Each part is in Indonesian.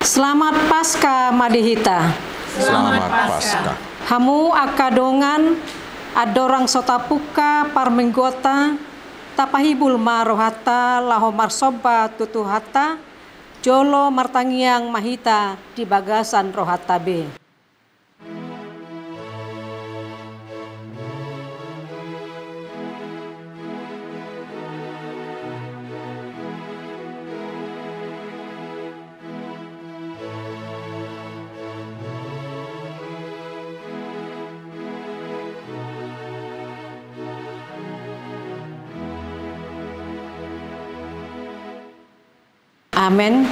Selamat Paskah Madihita. Selamat Paskah. Hamu akadongan adorang sotapuka parmenggota tapahibul marohata laho marsoba tutuhata jolo martangiang mahita di bagasan rohata be. Amen.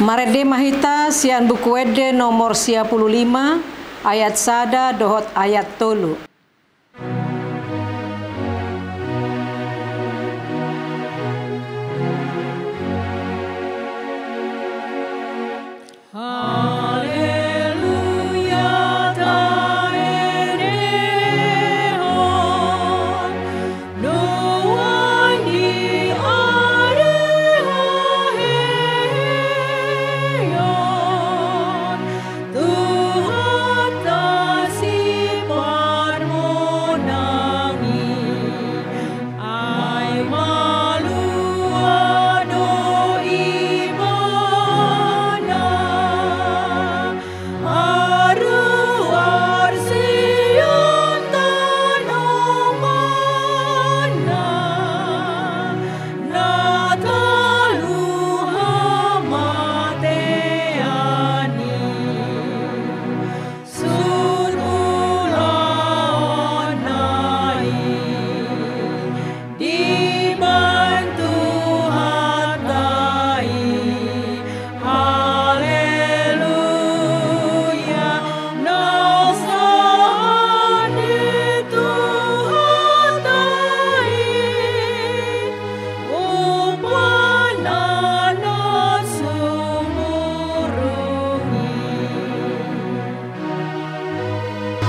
Marede mahita sian buku ede nomor 55 ayat sada dohot ayat tolu.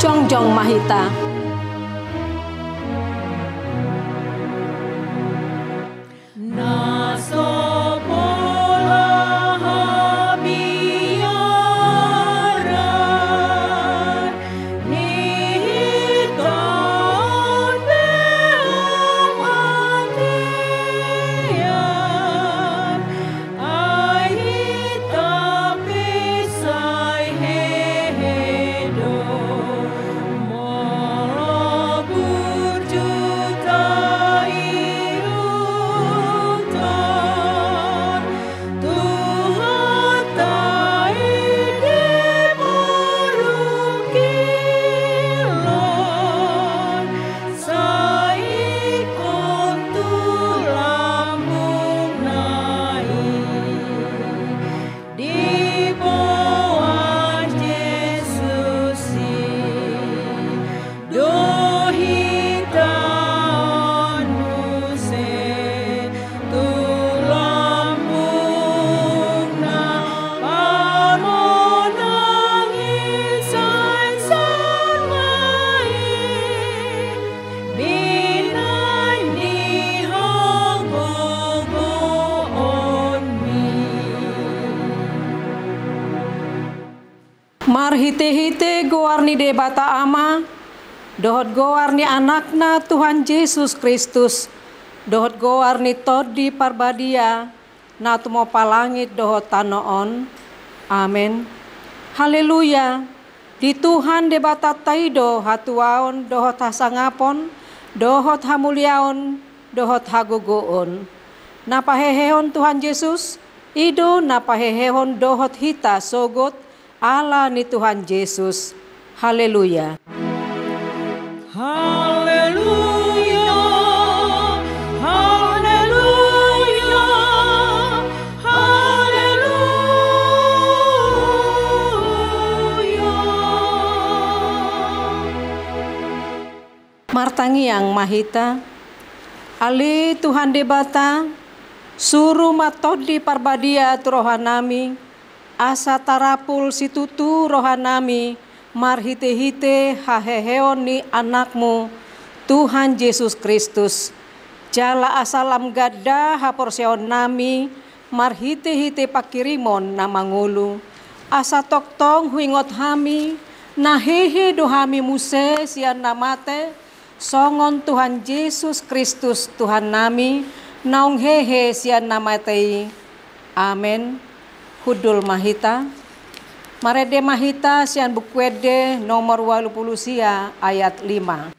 Jongjong mahita. Marhite-hite goarni debata ama, dohot goarni anakna Tuhan Yesus Kristus, dohot goarni todi parbadia, natumo palangit dohot tanoon. Amen. Haleluya. Di Tuhan debata taido hatuaon dohot hasangapon, dohot hamuliaon, dohot hagogoon. Napahehehon Tuhan Yesus, ido napahehehon dohot hita sogot, Allah ni Tuhan Yesus. Haleluya. Haleluya. Haleluya. Haleluya. Martangiang mahita, ali Tuhan debata, suruh matodi parbadia rohanami, asa tarapul situtu rohanami, marhite-hite haheheon ni anakmu, Tuhan Yesus Kristus. Jala asalam gada haporseon nami, marhite-hite pakirimon na mangulu, asa toktong huingot hami, nahehe dohami muse sian namate, songon Tuhan Yesus Kristus Tuhan nami, naung hehe sian namatei. Amen. Hudul mahita. Marede mahita sian bukwede nomor 80 sia ayat 5.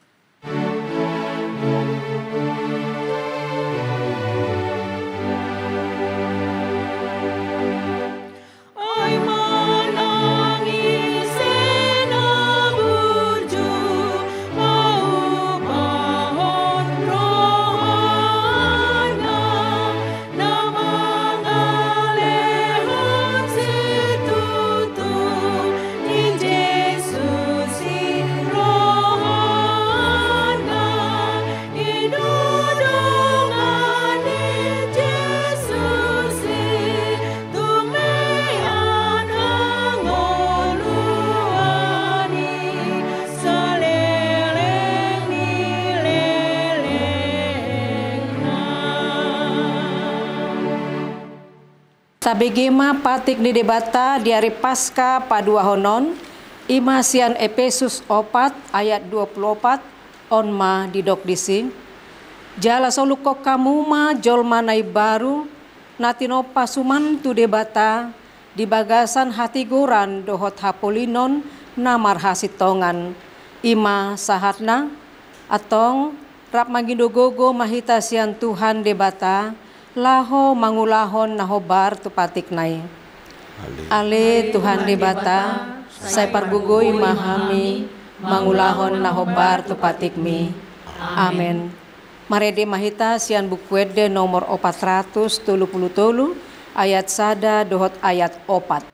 Tabegema patik di debata di hari Paskah padua honon, imasian Efesus 4 ayat 24 onma didok dising. Jala soluko kamuma jolma nai baru, natino pasuman tu debata, di bagasan hati goran dohot hapolinon namar hasitongan. Ima sahatna, atong rap magidogogo mahita sian Tuhan debata, laho mangulahon nahobar tu patik nai. Ale Tuhan debata, saya pargugoy mahami, mangulahon nahobar tu patik mi. Amen. Marede mahita sian bukwede nomor 433 ayat sada dohot ayat 4.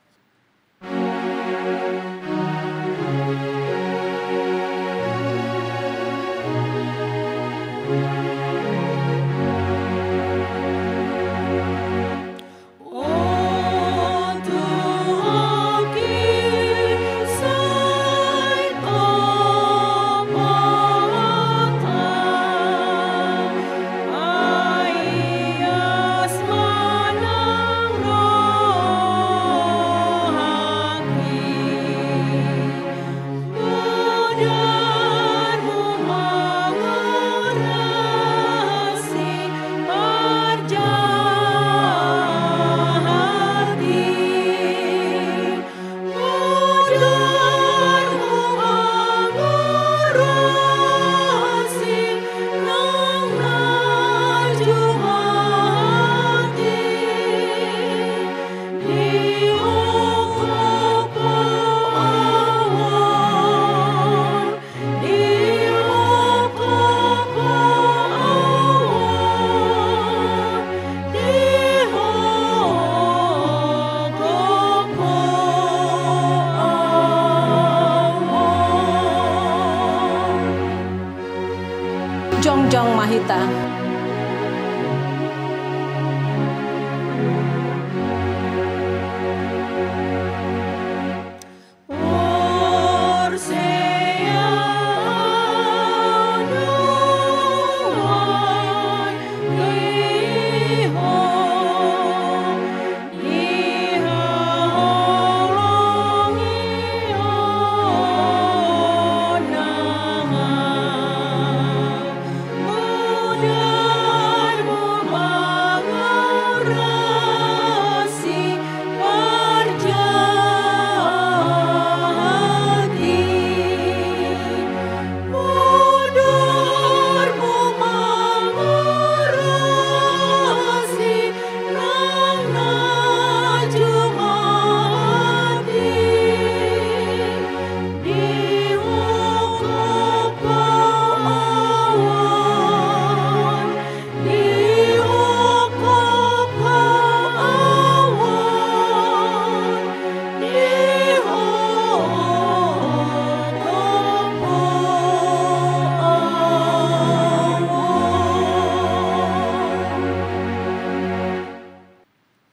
Jongjong mahita.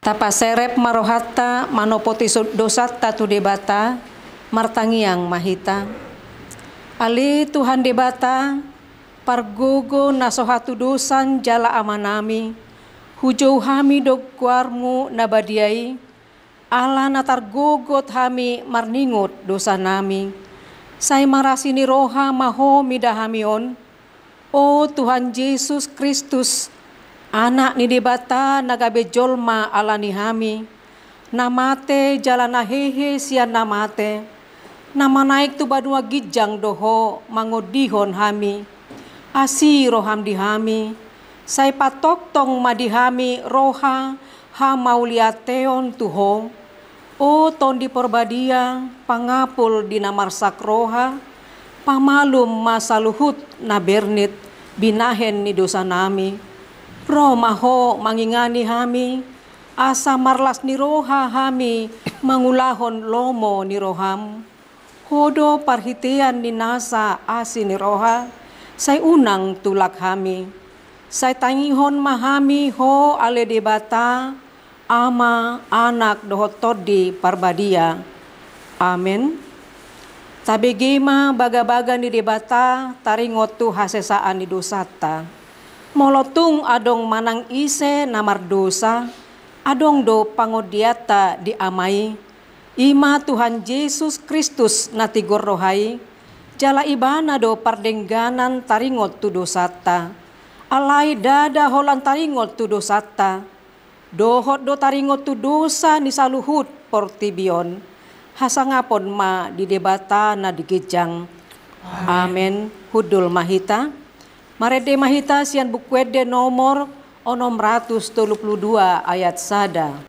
Tapa serep marohata manopoti dosat tatu debata martangiang mahita. Ali Tuhan debata pargogo nasohatu dosan jala amanami Hujau hami dog kuarmu nabadiai, ala natar gogot hami marningot dosa nami. Sai marasini roha maho midahamion, o Tuhan Yesus Kristus, anak ni debata nagabe jolma alani hami, namate jalana hehe sian namate, nama naik tu badua gijang doho mangodihon hami, asi roham dihami, sai patok tong madihami roha ha mauliateon tuho, o ton di porbadia pangapul di namarsak roha, pamalum masaluhut na bernit binahen ni dosa nami, romaho mangingani hami, asa marlas ni roha hami mangulahon lomo ni roham, hodo parhitian ni nasa asi ni roha, say unang tulak hami, say tangihon mahami ho ale debata, ama anak dohotod di parbadia. Amen. Tabegema baga-baga ni debata taringot tu hasesaan ni dosata. Molotung adong manang ise namar dosa, adong do pangodiata di amai, ima Tuhan Yesus Kristus natigor rohai, jala ibana do pardengganan taringot tu dosata, alai dada holan taringot tu dosata, dohot do taringot tu dosa ni saluhut portibion, hasangapon ma di debata na digejang. Amen. Hudul mahita. Marede mahita sian bukwede nomor 632 ayat sada.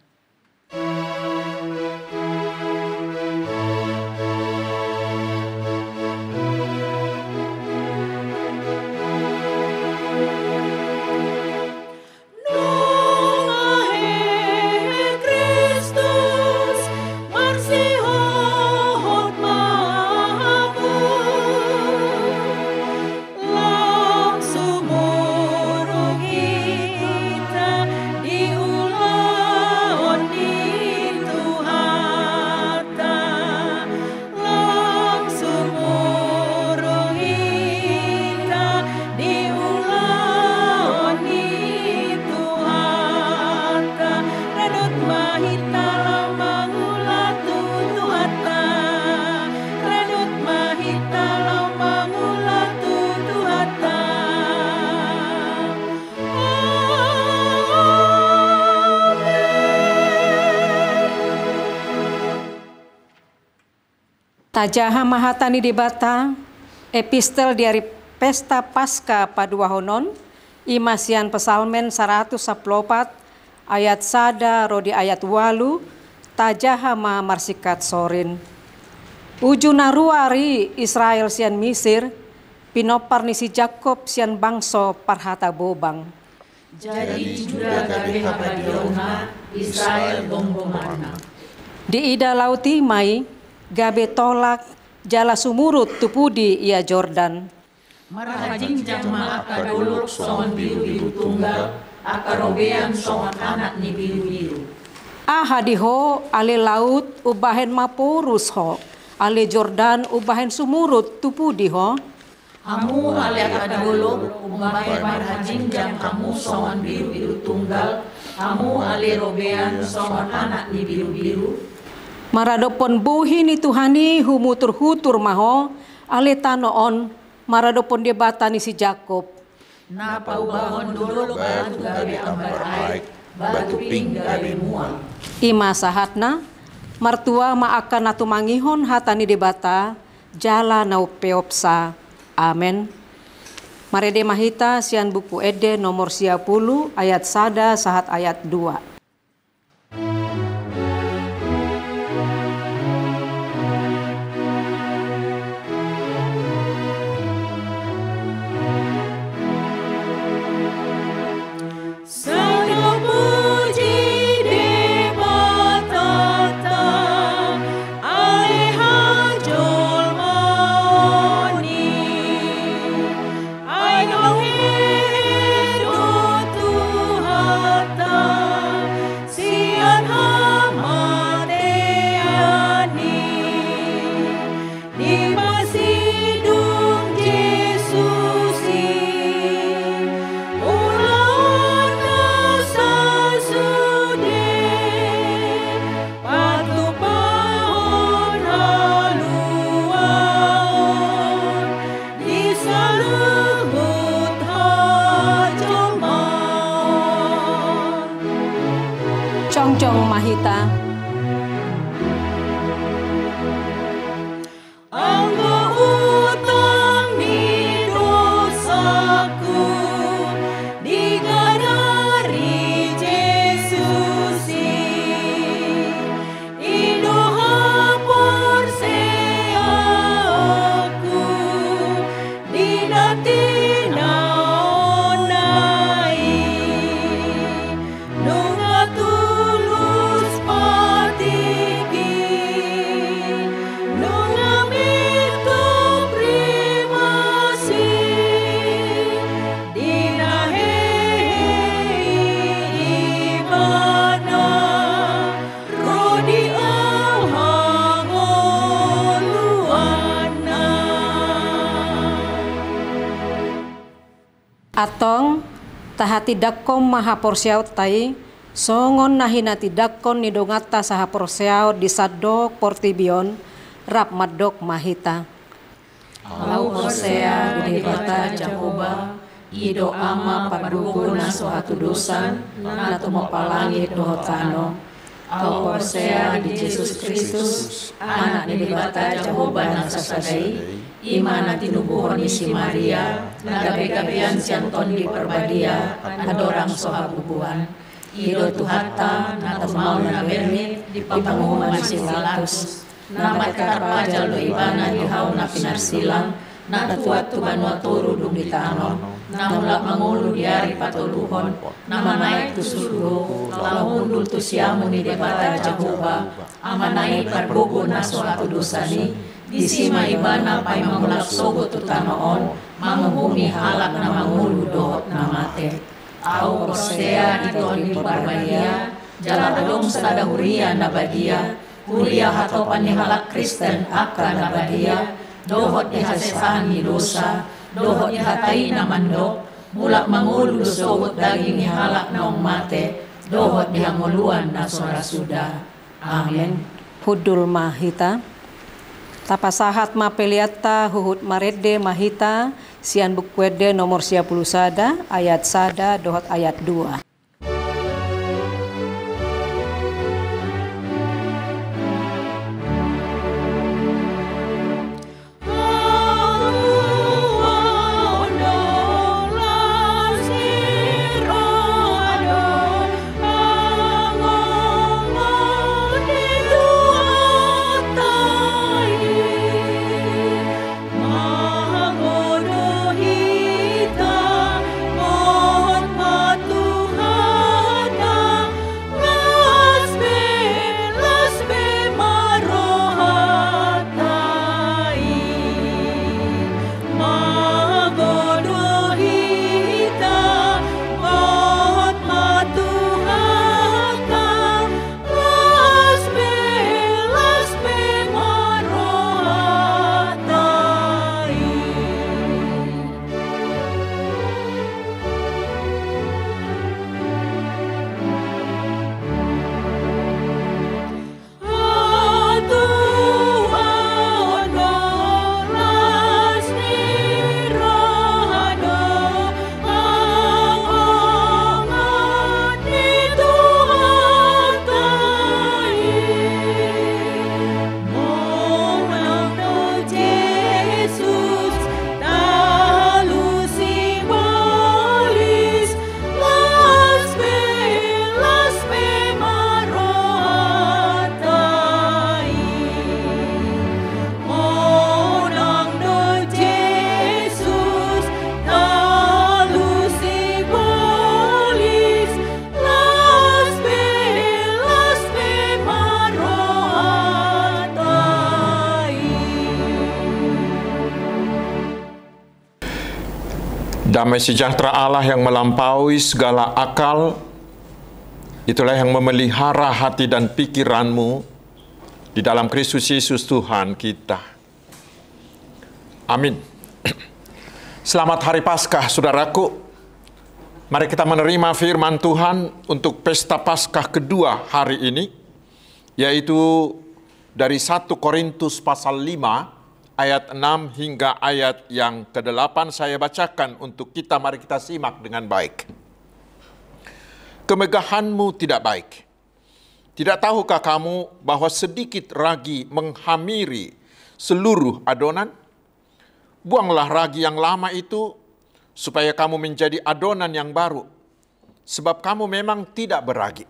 Tajaha mahatani debata, epistel dari pesta Paskah paduahonon, imasian pesalmen 114 ayat sada rodi ayat walu, tajaha ma marsikat sorin. Uju naruari Israel sian Misir, pinopar ni si Jakob sian bangso parhata bobang. Jadi juga gabe habadiona Israel bombomana. Di ida lauti mai, gabe tolak jala sumurut tupudi ia Jordan. Marahajing jama akaduluk songon biru-biru tunggal, akarobean songon anak ni biru-biru. Ahadiho ale laut ubahen mapurus ho, ale Jordan ubahen sumurut tupudi ho. Hamu ale akaduluk ubahen marahajing jam kamu songon biru-biru tunggal, hamu ale robean songon anak ni biru-biru. Maradopon buhi ni Tuhani humutur-hutur maho, ale tanoon maradopon debata ni si Jakob. Na paubahon dulu batu gabe ambar aik, batu ping gabe mual. Ima sahatna, martua maakan natumangihon hatani debata, jala nau peopsa. Amen. Marede mahita sian buku ede nomor 10 ayat sada sahat ayat 2. Dong Mahita. Atong tahati dakkom maha porsiaut tai songon nahina tidakkon nidongata saha porsiaut di sadok portibion rap madok mahita. Lau Hosea di bata Jahoba ido ama paduguna suatu dosan natu mopalangit dohotano. Au Hosea di Yesus Kristus anak di bata Jahoba nasasadai imana tinubuhon isi Maria gabe-gabean sianton di perbadia adorang soha bubuan ido tuhata natu mau nabernit di pangumuman silatus nama karpajal do ibana di hauna pinar silang natu watu banua turu dung di tano namulak mangulu diari patoluhon nama naik tu surgo lau undul tu siamu ni debata Jahoba ama naik parbogo na suatu dosani di sima ibana pai mamulak sogo tu tanoon manguhumi halak na mangulu dohot na mate au Hosea iton di parbadia jala adong sada huria na badia huria hatopan ni halak Kristen aka na badia dohot di hasesahan ni dosa dohot di hatai na mandok mulak mangulu sogot daging ni halak na mate dohot di hanguluan na sora sudah. Amin. Hudul Mahita. Tapasahat mapeliata huhut marede mahita sian bukwede nomor 10 sada ayat sada dohot ayat 2. Damai sejahtera Allah yang melampaui segala akal, itulah yang memelihara hati dan pikiranmu di dalam Kristus Yesus Tuhan kita. Amin. Selamat Hari Paskah, saudaraku. Mari kita menerima firman Tuhan untuk pesta Paskah kedua hari ini, yaitu dari 1 Korintus pasal 5, ayat 6 hingga ayat yang ke-8 saya bacakan untuk kita. Mari kita simak dengan baik. Kemegahanmu tidak baik, Tidak tahukah kamu bahwa sedikit ragi menghamiri seluruh adonan? Buanglah ragi yang lama itu, supaya kamu menjadi adonan yang baru. Sebab kamu memang tidak beragi.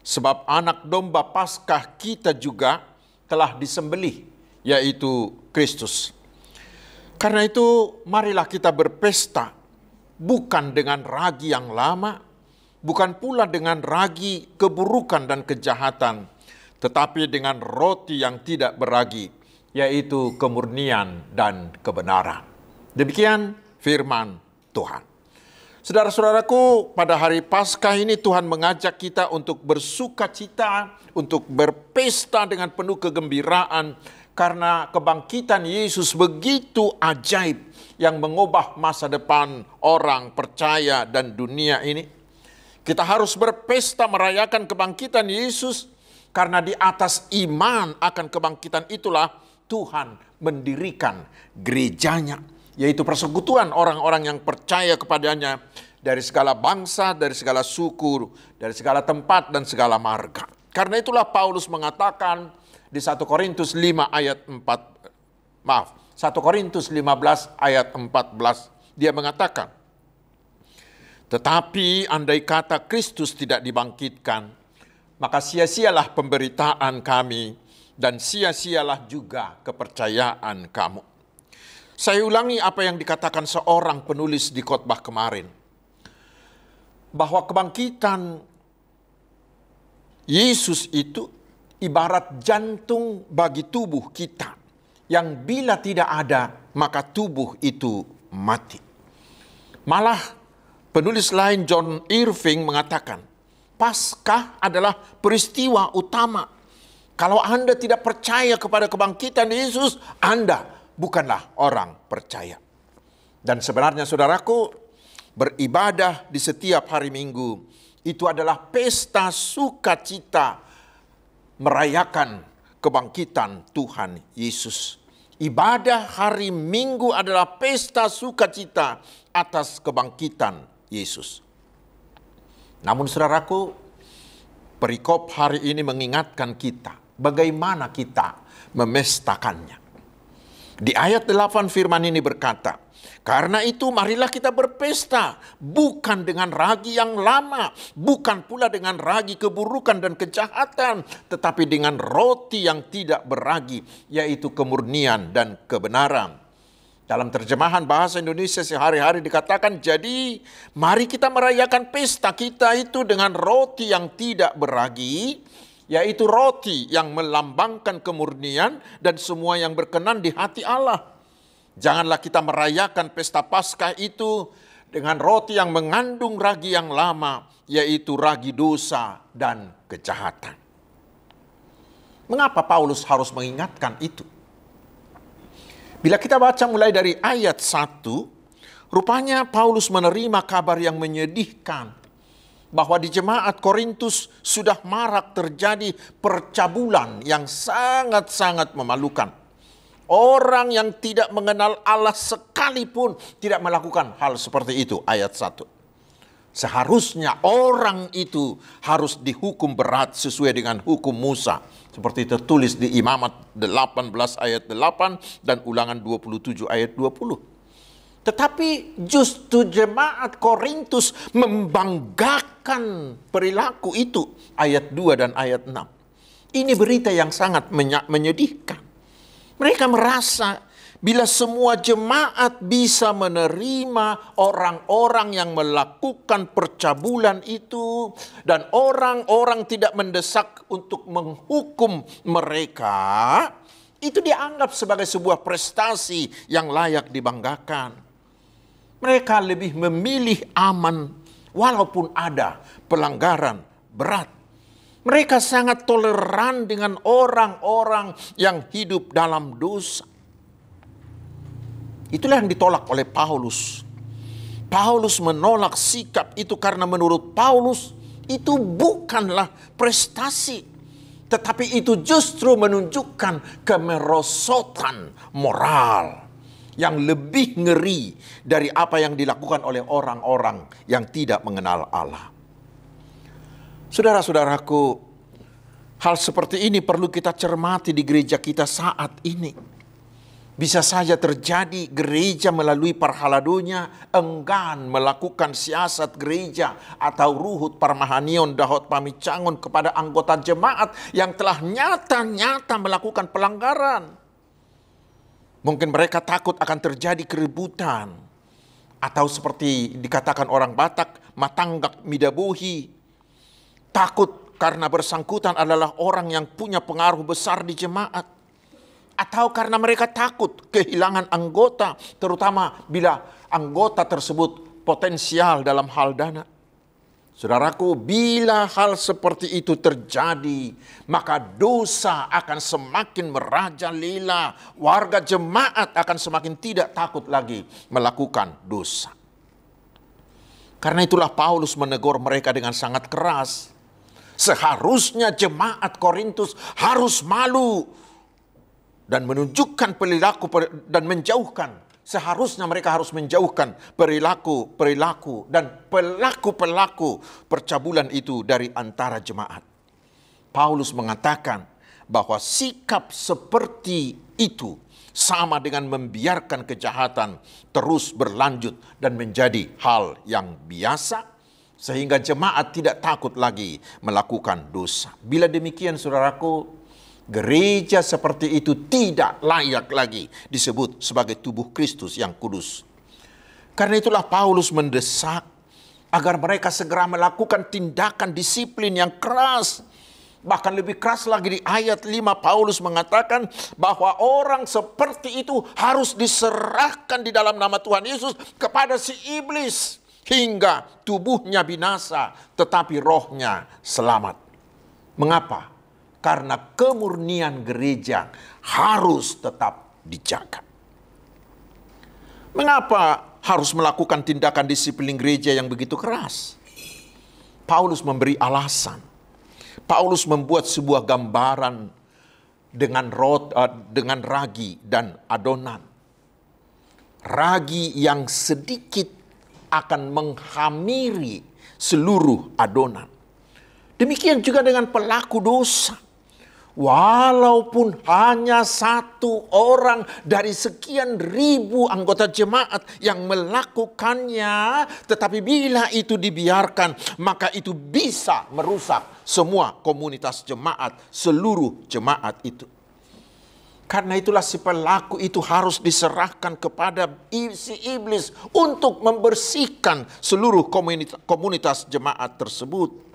Sebab anak domba Paskah kita juga telah disembelih, yaitu Kristus. Karena itu, marilah kita berpesta, bukan dengan ragi yang lama, bukan pula dengan ragi keburukan dan kejahatan, tetapi dengan roti yang tidak beragi, yaitu kemurnian dan kebenaran. Demikian firman Tuhan. Saudara-saudaraku, pada hari Paskah ini Tuhan mengajak kita untuk bersuka cita, untuk berpesta dengan penuh kegembiraan, karena kebangkitan Yesus begitu ajaib yang mengubah masa depan orang percaya dan dunia ini. Kita harus berpesta merayakan kebangkitan Yesus, karena di atas iman akan kebangkitan itulah Tuhan mendirikan gerejanya, yaitu persekutuan orang-orang yang percaya kepadanya dari segala bangsa, dari segala suku, dari segala tempat dan segala marga. Karena itulah Paulus mengatakan di 1 Korintus 5 ayat 1 Korintus 15 ayat 14, dia mengatakan, tetapi andai kata Kristus tidak dibangkitkan, maka sia-sialah pemberitaan kami dan sia-sialah juga kepercayaan kamu. Saya ulangi apa yang dikatakan seorang penulis di khotbah kemarin, bahwa kebangkitan Yesus itu ibarat jantung bagi tubuh kita, yang bila tidak ada maka tubuh itu mati. Malah penulis lain John Irving mengatakan, Paskah adalah peristiwa utama. Kalau Anda tidak percaya kepada kebangkitan Yesus, Anda bukanlah orang percaya. Dan sebenarnya saudaraku, beribadah di setiap hari Minggu itu adalah pesta sukacita merayakan kebangkitan Tuhan Yesus. Ibadah hari Minggu adalah pesta sukacita atas kebangkitan Yesus. Namun saudaraku, perikop hari ini mengingatkan kita bagaimana kita memestakannya. Di ayat 8 firman ini berkata, karena itu marilah kita berpesta, bukan dengan ragi yang lama, bukan pula dengan ragi keburukan dan kejahatan, tetapi dengan roti yang tidak beragi, yaitu kemurnian dan kebenaran. Dalam terjemahan bahasa Indonesia sehari-hari dikatakan, jadi mari kita merayakan pesta kita itu dengan roti yang tidak beragi, yaitu roti yang melambangkan kemurnian dan semua yang berkenan di hati Allah. Janganlah kita merayakan pesta Paskah itu dengan roti yang mengandung ragi yang lama, yaitu ragi dosa dan kejahatan. Mengapa Paulus harus mengingatkan itu? Bila kita baca mulai dari ayat 1, rupanya Paulus menerima kabar yang menyedihkan, bahwa di jemaat Korintus sudah marak terjadi percabulan yang sangat-sangat memalukan. Orang yang tidak mengenal Allah sekalipun tidak melakukan hal seperti itu, ayat 1. Seharusnya orang itu harus dihukum berat sesuai dengan hukum Musa, seperti tertulis di Imamat 18 ayat 8 dan Ulangan 27 ayat 20. Tetapi justru jemaat Korintus membanggakan perilaku itu, ayat 2 dan ayat 6. Ini berita yang sangat menyedihkan. Mereka merasa bila semua jemaat bisa menerima orang-orang yang melakukan percabulan itu, dan orang-orang tidak mendesak untuk menghukum mereka, itu dianggap sebagai sebuah prestasi yang layak dibanggakan. Mereka lebih memilih aman walaupun ada pelanggaran berat. Mereka sangat toleran dengan orang-orang yang hidup dalam dosa. Itulah yang ditolak oleh Paulus. Paulus menolak sikap itu karena menurut Paulus itu bukanlah prestasi, tetapi itu justru menunjukkan kemerosotan moral yang lebih ngeri dari apa yang dilakukan oleh orang-orang yang tidak mengenal Allah. Saudara-saudaraku, Hal seperti ini perlu kita cermati di gereja kita saat ini. Bisa saja terjadi gereja melalui parhaladonya enggan melakukan siasat gereja atau ruhut parmahanion dahot pamicangon kepada anggota jemaat yang telah nyata-nyata melakukan pelanggaran. Mungkin mereka takut akan terjadi keributan. Atau seperti dikatakan orang Batak, matanggak midabuhi. Takut karena bersangkutan adalah orang yang punya pengaruh besar di jemaat. Atau karena mereka takut kehilangan anggota, terutama bila anggota tersebut potensial dalam hal dana. Saudaraku, bila hal seperti itu terjadi, maka dosa akan semakin merajalela. Warga jemaat akan semakin tidak takut lagi melakukan dosa. Karena itulah Paulus menegur mereka dengan sangat keras. Seharusnya jemaat Korintus harus malu dan menunjukkan perilaku dan menjauhkan. Seharusnya mereka harus menjauhkan perilaku dan pelaku-pelaku percabulan itu dari antara jemaat. Paulus mengatakan bahwa sikap seperti itu sama dengan membiarkan kejahatan terus berlanjut dan menjadi hal yang biasa, sehingga jemaat tidak takut lagi melakukan dosa. Bila demikian, saudaraku, gereja seperti itu tidak layak lagi disebut sebagai tubuh Kristus yang kudus. Karena itulah Paulus mendesak agar mereka segera melakukan tindakan disiplin yang keras. Bahkan lebih keras lagi di ayat 5 Paulus mengatakan bahwa orang seperti itu harus diserahkan di dalam nama Tuhan Yesus kepada si iblis hingga tubuhnya binasa tetapi rohnya selamat. Mengapa? Karena kemurnian gereja harus tetap dijaga. Mengapa harus melakukan tindakan disiplin gereja yang begitu keras? Paulus memberi alasan. Paulus membuat sebuah gambaran dengan ragi dan adonan. Ragi yang sedikit akan menghamiri seluruh adonan. Demikian juga dengan pelaku dosa. Walaupun hanya satu orang dari sekian ribu anggota jemaat yang melakukannya, tetapi bila itu dibiarkan, maka itu bisa merusak semua komunitas jemaat, seluruh jemaat itu. Karena itulah si pelaku itu harus diserahkan kepada si iblis untuk membersihkan seluruh komunitas jemaat tersebut.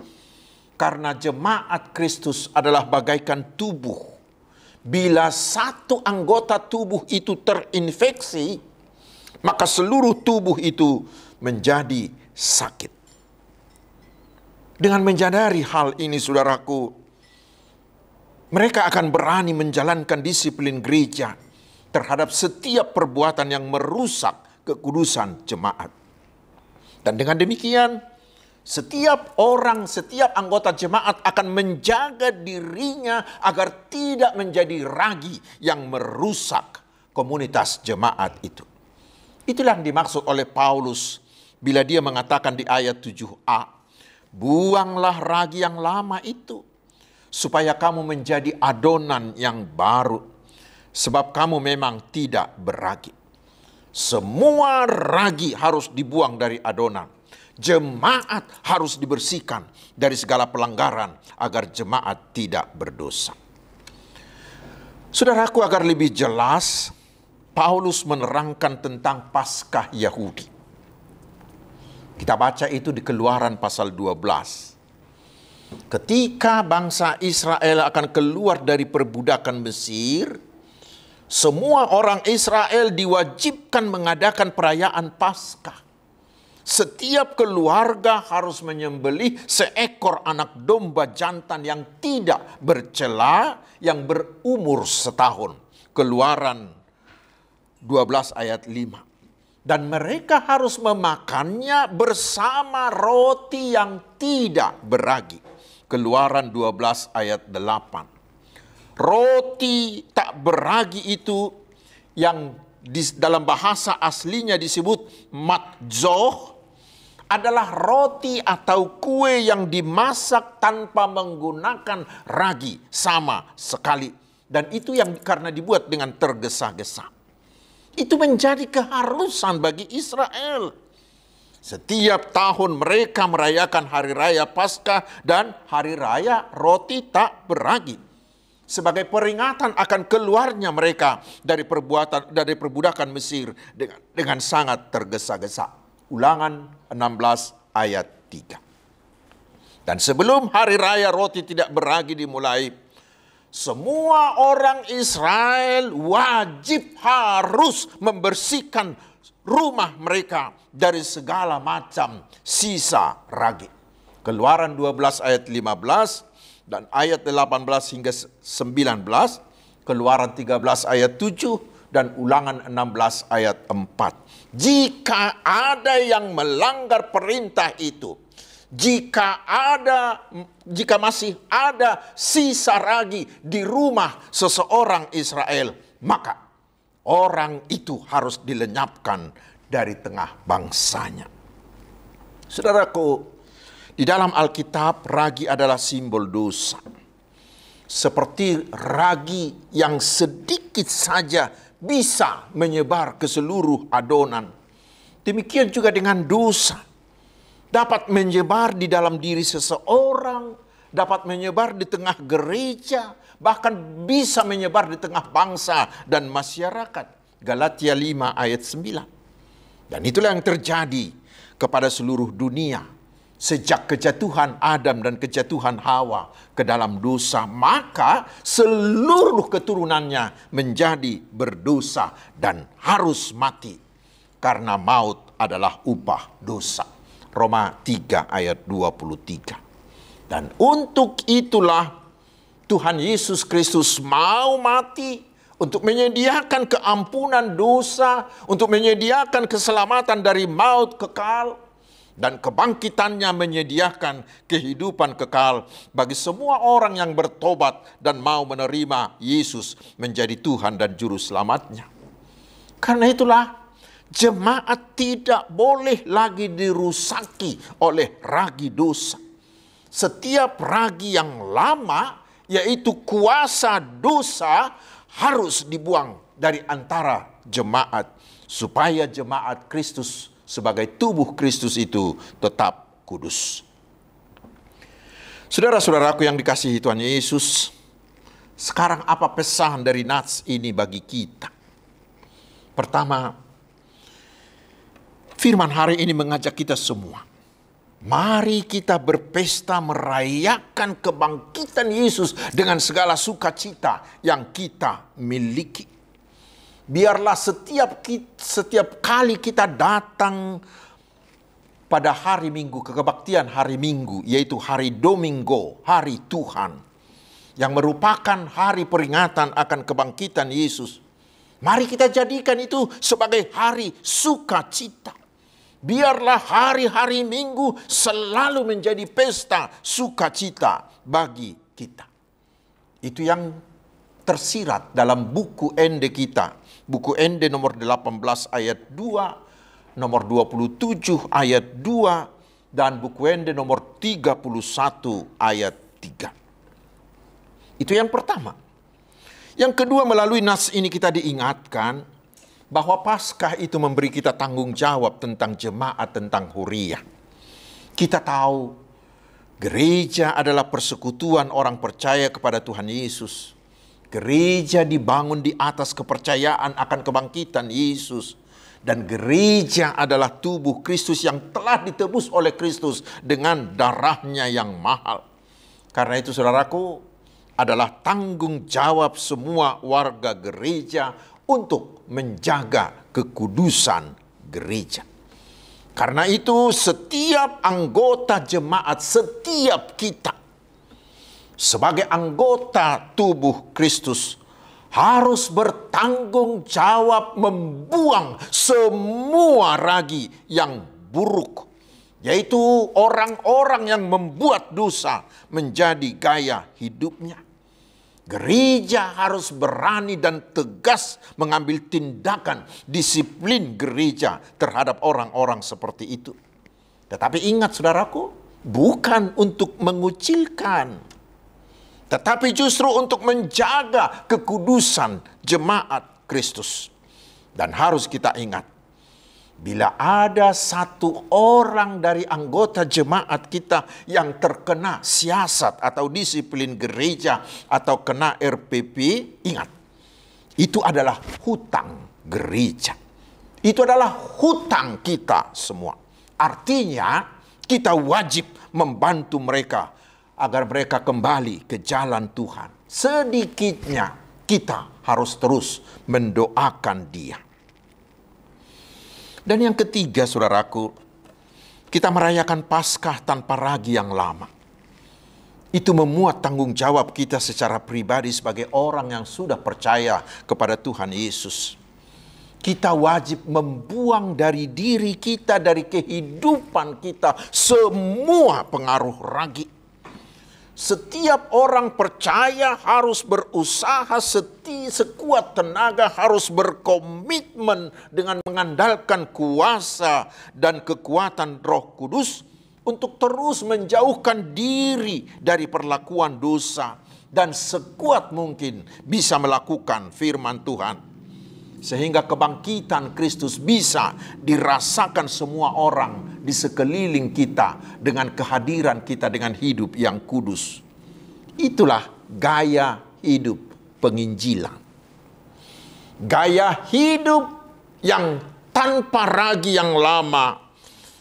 Karena jemaat Kristus adalah bagaikan tubuh. Bila satu anggota tubuh itu terinfeksi, maka seluruh tubuh itu menjadi sakit. Dengan menyadari hal ini, saudaraku, mereka akan berani menjalankan disiplin gereja terhadap setiap perbuatan yang merusak kekudusan jemaat. Dan dengan demikian, setiap anggota jemaat akan menjaga dirinya agar tidak menjadi ragi yang merusak komunitas jemaat itu. Itulah yang dimaksud oleh Paulus bila dia mengatakan di ayat 7a, buanglah ragi yang lama itu, supaya kamu menjadi adonan yang baru, sebab kamu memang tidak beragi. Semua ragi harus dibuang dari adonan. Jemaat harus dibersihkan dari segala pelanggaran agar jemaat tidak berdosa. Saudaraku, agar lebih jelas, Paulus menerangkan tentang Paskah Yahudi. Kita baca itu di Keluaran pasal 12. Ketika bangsa Israel akan keluar dari perbudakan Mesir, semua orang Israel diwajibkan mengadakan perayaan Paskah. Setiap keluarga harus menyembelih seekor anak domba jantan yang tidak bercela, yang berumur setahun. Keluaran 12 ayat 5. Dan mereka harus memakannya bersama roti yang tidak beragi. Keluaran 12 ayat 8. Roti tak beragi itu yang dalam bahasa aslinya disebut matzoh, adalah roti atau kue yang dimasak tanpa menggunakan ragi sama sekali. Dan itu yang karena dibuat dengan tergesa-gesa. Itu menjadi keharusan bagi Israel. Setiap tahun mereka merayakan hari raya Paskah dan hari raya roti tak beragi. Sebagai peringatan akan keluarnya mereka dari perbudakan Mesir dengan sangat tergesa-gesa. Ulangan 16 ayat 3. Dan sebelum hari raya roti tidak beragi dimulai, semua orang Israel wajib harus membersihkan rumah mereka dari segala macam sisa ragi. Keluaran 12 ayat 15 dan ayat 18 hingga 19, Keluaran 13 ayat 7 dan Ulangan 16 ayat 4. Jika ada yang melanggar perintah itu, jika masih ada sisa ragi di rumah seseorang Israel, maka orang itu harus dilenyapkan dari tengah bangsanya. Saudaraku, di dalam Alkitab ragi adalah simbol dosa. Seperti ragi yang sedikit saja bisa menyebar ke seluruh adonan. Demikian juga dengan dosa. Dapat menyebar di dalam diri seseorang, dapat menyebar di tengah gereja, bahkan bisa menyebar di tengah bangsa dan masyarakat. Galatia 5 ayat 9. Dan itulah yang terjadi kepada seluruh dunia. Sejak kejatuhan Adam dan kejatuhan Hawa ke dalam dosa, maka seluruh keturunannya menjadi berdosa dan harus mati. Karena maut adalah upah dosa. Roma 3 ayat 23. Dan untuk itulah Tuhan Yesus Kristus mau mati untuk menyediakan keampunan dosa, untuk menyediakan keselamatan dari maut kekal, dan kebangkitannya menyediakan kehidupan kekal bagi semua orang yang bertobat dan mau menerima Yesus menjadi Tuhan dan Juru Selamatnya. Karena itulah jemaat tidak boleh lagi dirusaki oleh ragi dosa. Setiap ragi yang lama, yaitu kuasa dosa, harus dibuang dari antara jemaat, supaya jemaat Kristus sebagai tubuh Kristus itu tetap kudus. Saudara-saudaraku yang dikasihi Tuhan Yesus, sekarang apa pesan dari nats ini bagi kita? Pertama, firman hari ini mengajak kita semua, mari kita berpesta merayakan kebangkitan Yesus dengan segala sukacita yang kita miliki. Biarlah setiap kali kita datang pada hari Minggu, ke kebaktian hari Minggu, yaitu hari Domingo, hari Tuhan, yang merupakan hari peringatan akan kebangkitan Yesus. Mari kita jadikan itu sebagai hari sukacita. Biarlah hari-hari Minggu selalu menjadi pesta sukacita bagi kita. Itu yang tersirat dalam buku Ende kita. Buku Ende nomor 18 ayat 2, nomor 27 ayat 2, dan buku Ende nomor 31 ayat 3. Itu yang pertama. Yang kedua, melalui nas ini kita diingatkan bahwa Paskah itu memberi kita tanggung jawab tentang jemaat, tentang huriyah. Kita tahu gereja adalah persekutuan orang percaya kepada Tuhan Yesus. Gereja dibangun di atas kepercayaan akan kebangkitan Yesus. Dan gereja adalah tubuh Kristus yang telah ditebus oleh Kristus dengan darahnya yang mahal. Karena itu saudaraku, adalah tanggung jawab semua warga gereja untuk menjaga kekudusan gereja. Karena itu setiap anggota jemaat, setiap kita sebagai anggota tubuh Kristus harus bertanggung jawab membuang semua ragi yang buruk, yaitu orang-orang yang membuat dosa menjadi gaya hidupnya. Gereja harus berani dan tegas mengambil tindakan disiplin gereja terhadap orang-orang seperti itu. Tetapi ingat saudaraku, bukan untuk mengucilkan, tetapi justru untuk menjaga kekudusan jemaat Kristus. Dan harus kita ingat, bila ada satu orang dari anggota jemaat kita yang terkena siasat atau disiplin gereja atau kena RPP, ingat, itu adalah hutang gereja. Itu adalah hutang kita semua. Artinya, kita wajib membantu mereka agar mereka kembali ke jalan Tuhan. Sedikitnya kita harus terus mendoakan dia. Dan yang ketiga, saudaraku, kita merayakan Paskah tanpa ragi yang lama. Itu memuat tanggung jawab kita secara pribadi sebagai orang yang sudah percaya kepada Tuhan Yesus. Kita wajib membuang dari diri kita, dari kehidupan kita, semua pengaruh ragi. Setiap orang percaya harus berusaha sekuat tenaga, harus berkomitmen dengan mengandalkan kuasa dan kekuatan Roh Kudus untuk terus menjauhkan diri dari perlakuan dosa dan sekuat mungkin bisa melakukan firman Tuhan. Sehingga kebangkitan Kristus bisa dirasakan semua orang di sekeliling kita dengan kehadiran kita dengan hidup yang kudus. Itulah gaya hidup penginjilan. Gaya hidup yang tanpa ragi yang lama.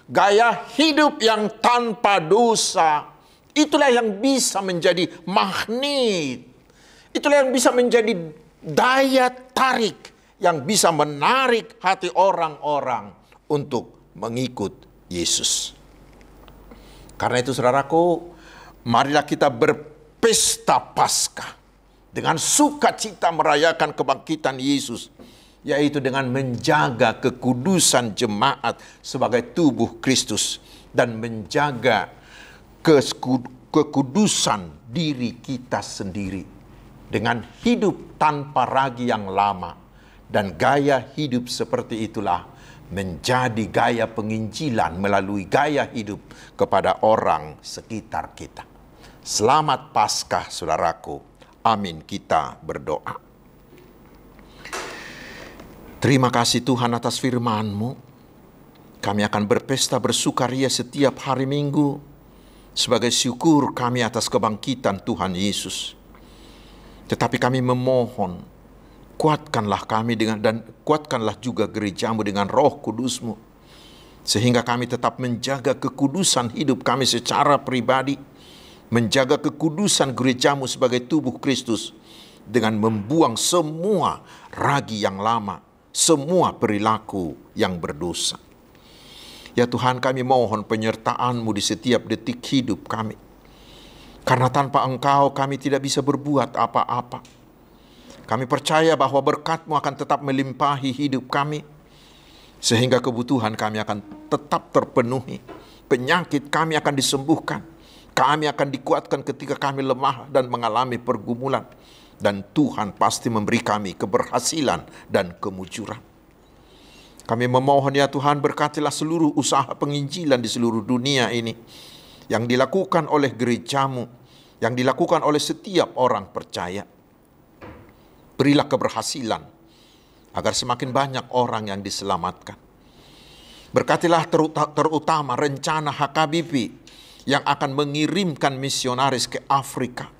Gaya hidup yang tanpa dosa. Itulah yang bisa menjadi magnet. Itulah yang bisa menjadi daya tarik yang bisa menarik hati orang-orang untuk mengikut Yesus. Karena itu saudaraku, marilah kita berpesta Paskah dengan sukacita merayakan kebangkitan Yesus, yaitu dengan menjaga kekudusan jemaat sebagai tubuh Kristus dan menjaga kekudusan diri kita sendiri dengan hidup tanpa ragi yang lama. Dan gaya hidup seperti itulah menjadi gaya penginjilan melalui gaya hidup kepada orang sekitar kita. Selamat Paskah, saudaraku. Amin, kita berdoa. Terima kasih Tuhan atas firman-Mu. Kami akan berpesta bersukaria setiap hari Minggu sebagai syukur kami atas kebangkitan Tuhan Yesus. Tetapi kami memohon, kuatkanlah kami dan kuatkanlah juga gereja-Mu dengan Roh Kudus-Mu, sehingga kami tetap menjaga kekudusan hidup kami secara pribadi, menjaga kekudusan gereja-Mu sebagai tubuh Kristus dengan membuang semua ragi yang lama, semua perilaku yang berdosa. Ya Tuhan, kami mohon penyertaan-Mu di setiap detik hidup kami, karena tanpa Engkau kami tidak bisa berbuat apa-apa. Kami percaya bahwa berkat-Mu akan tetap melimpahi hidup kami, sehingga kebutuhan kami akan tetap terpenuhi. Penyakit kami akan disembuhkan. Kami akan dikuatkan ketika kami lemah dan mengalami pergumulan. Dan Tuhan pasti memberi kami keberhasilan dan kemujuran. Kami memohon ya Tuhan, berkatilah seluruh usaha penginjilan di seluruh dunia ini, yang dilakukan oleh gereja-Mu, yang dilakukan oleh setiap orang percaya. Berilah keberhasilan agar semakin banyak orang yang diselamatkan. Berkatilah terutama rencana HKBP yang akan mengirimkan misionaris ke Afrika.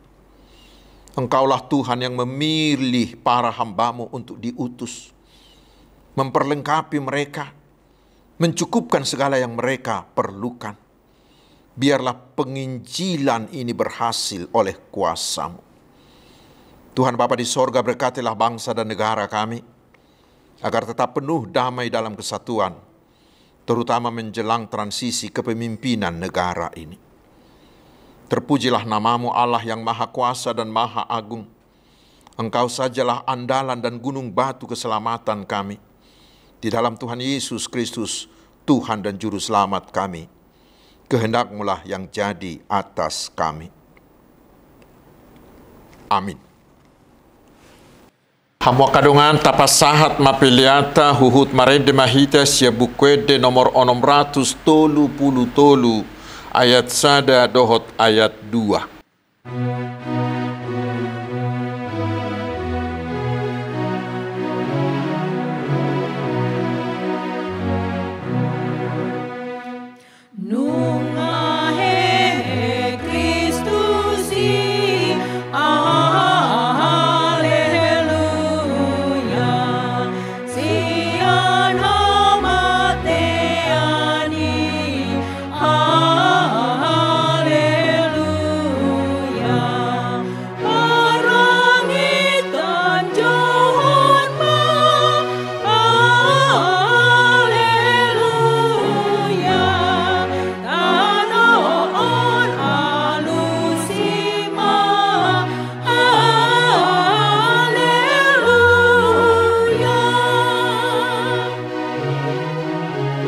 Engkaulah Tuhan yang memilih para hamba-Mu untuk diutus, memperlengkapi mereka, mencukupkan segala yang mereka perlukan. Biarlah penginjilan ini berhasil oleh kuasa-Mu. Tuhan Bapa di sorga, berkatilah bangsa dan negara kami, agar tetap penuh damai dalam kesatuan, terutama menjelang transisi kepemimpinan negara ini. Terpujilah nama-Mu Allah yang Maha Kuasa dan Maha Agung. Engkau sajalah andalan dan gunung batu keselamatan kami. Di dalam Tuhan Yesus Kristus, Tuhan dan Juru Selamat kami. Kehendak-Mu lah yang jadi atas kami. Amin. Hamwa kadungan tapas sahat mapiliata huhut marende mahita sia bukwede nomor 633 ayat sada dohot ayat 2.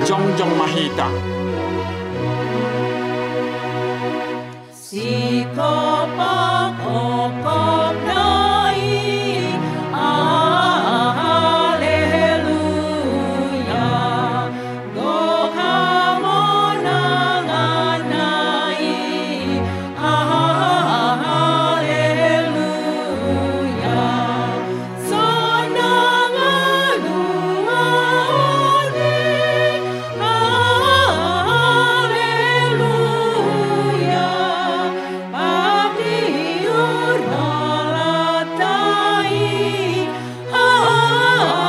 Jongjong mahita. Si kopok kopok nai, haleluya. Gokamonangan nai, haleluya. Sonangan luane, haleluya. Pagliur nalatai, haleluya.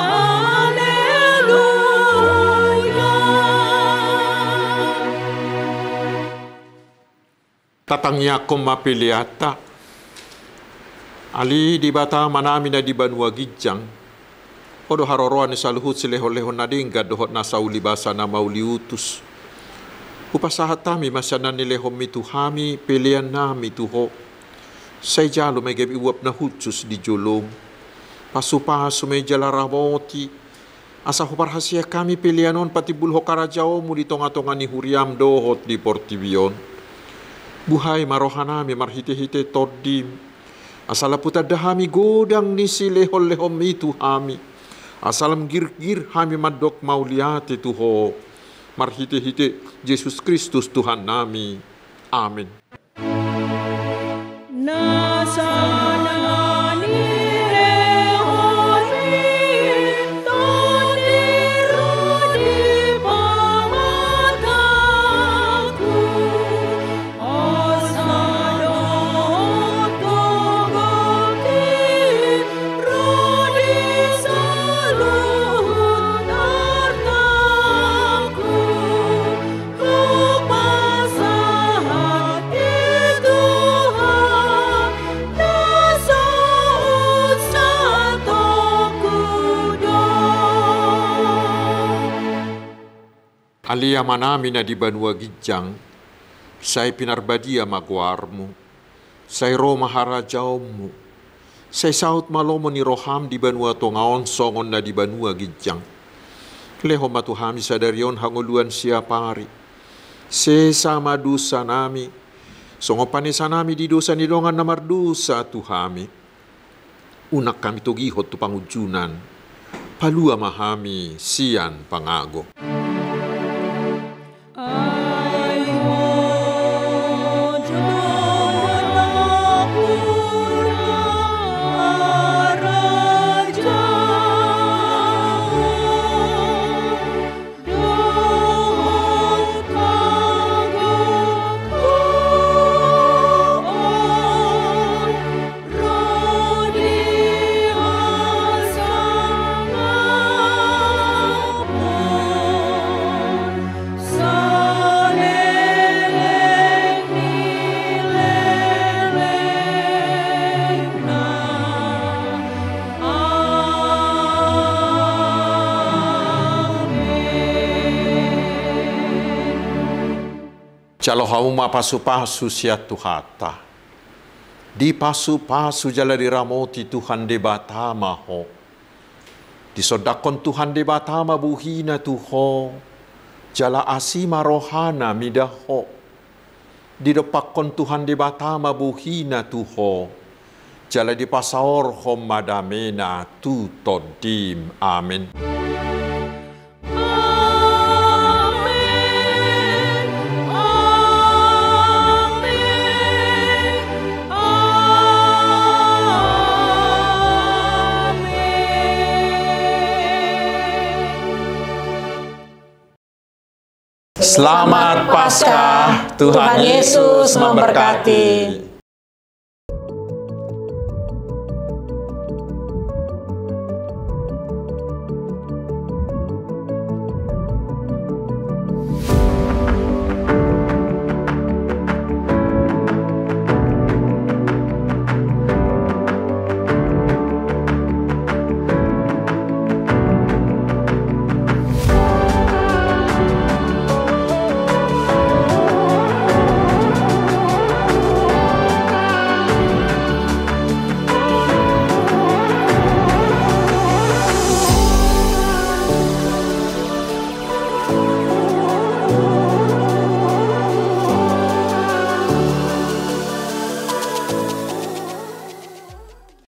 Tatangnya mapiliata. Ali di bata manami na di Banua Gijang. Odo haroroan ni saluhut sileho-leho na dingga dohot na sauli basa na mauliutus. Upasahat tami masyanan ni lehom mituhami pilihan nami tuho. Say jalo may gabi uwap na hutsus di julong. Pasupaso may jalaramoti. Asa huparhasya kami pilihanon pati bulho karajao mo di tonga-tonga ni huriam dohot di Portibion. Buhay marohanami marhite-hite todim. Asala puta dahami godang ni silehol-lehom itu hami. Asalam gir-gir hami madok mauliate tuho. Marhite-hite Yesus Kristus Tuhan nami. Amin. Alia manami na di Banua Gijang, say pinarbadia magwarmu, say Roma harajaumu, say saut malomo ni roham di Banua Tongaon songon na di Banua Gijang. Leho matuhami sadarion hanguluan siapari, sesama dosa nami, songopanisa nami di dosa ni dongan na mardusa tuhami. Unak kami tugihot tu pangujunan, palua mahami sian pangago. Calo hauma pasu-pasu sia tuhata. Di pasu-pasu jala diramoti Tuhan de batama ho. Di sodakon Tuhan de batama buhina tuho. Jala asima rohana midaho. Di dopakon Tuhan de batama buhina tuho. Jala di pasaor homadamena tu todim. Amin. Selamat Paskah, Tuhan Yesus memberkati.